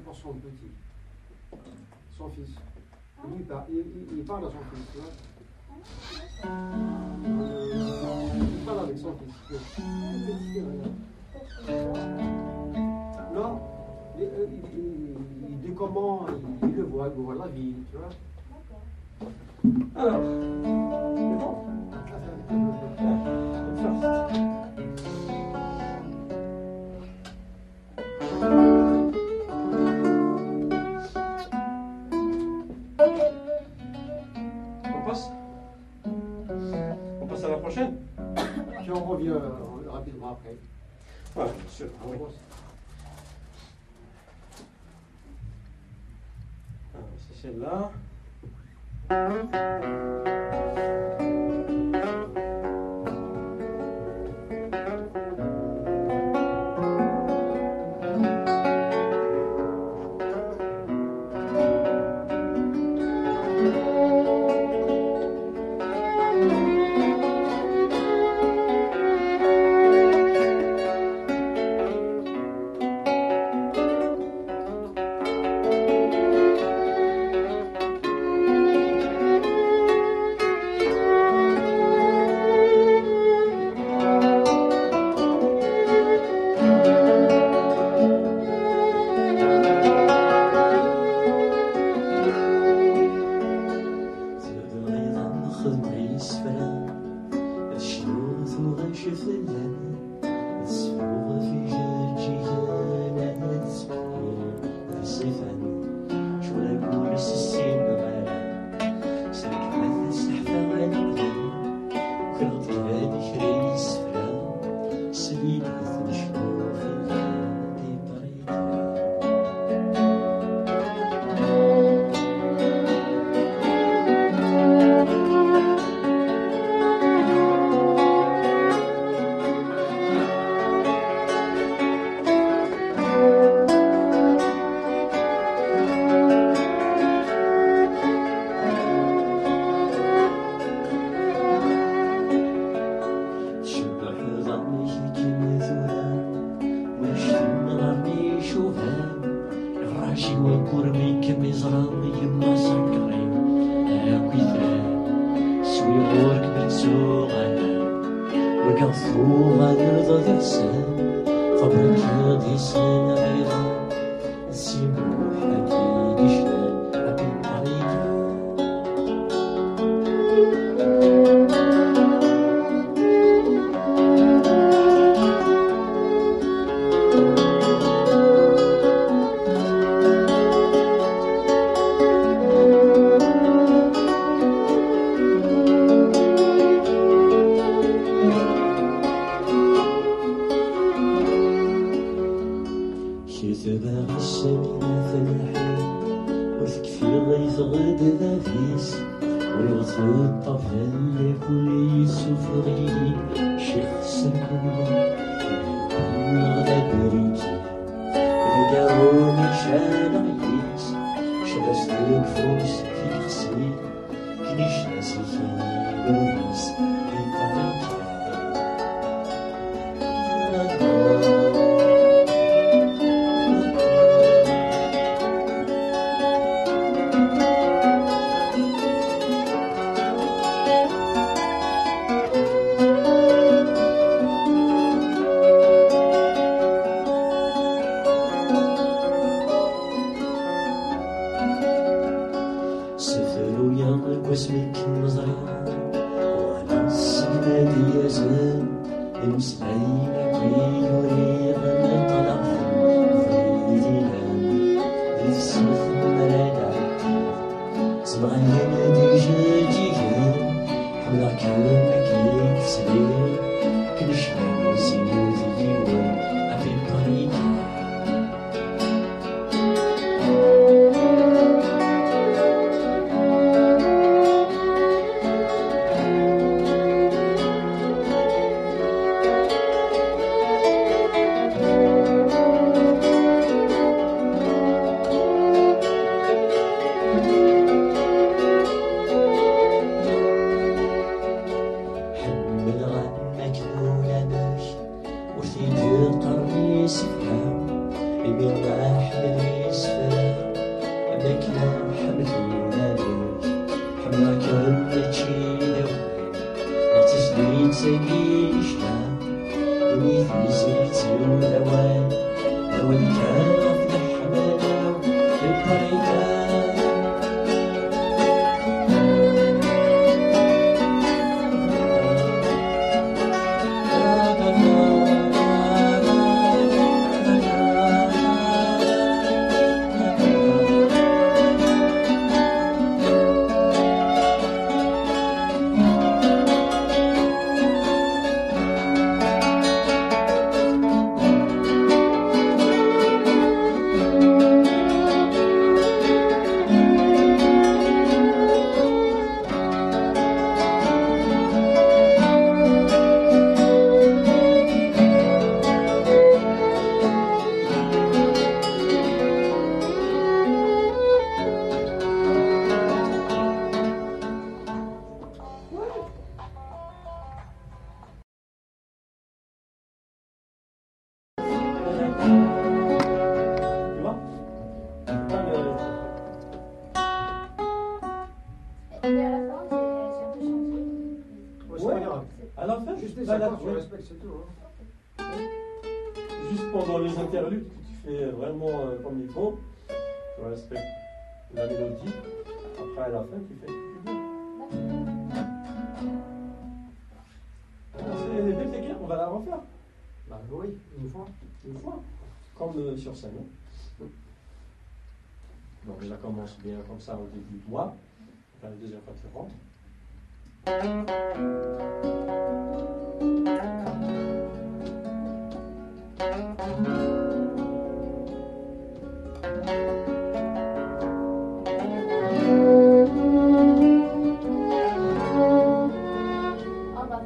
pour son petit, son fils. Il parle à son fils, tu vois. Il parle avec son fils. Non, il dit comment il le voit la vie, tu vois. Alors, c'est bon. On passe à la prochaine. Puis on revient rapidement après. Voilà, bien sûr. Ah oui. Alors, c'est celle-là. tu Oui. respectes, c'est tout. Hein. Juste pendant les interludes que tu fais vraiment comme il faut, tu respectes la mélodie. Après, à la fin, tu fais ce que tu veux. C'est clair, on va la refaire. Bah oui, une fois. Une fois, comme sur scène. Hein. Donc, je la commence bien comme ça au début de mois. Enfin, la deuxième fois que tu rentres. Ah, bah,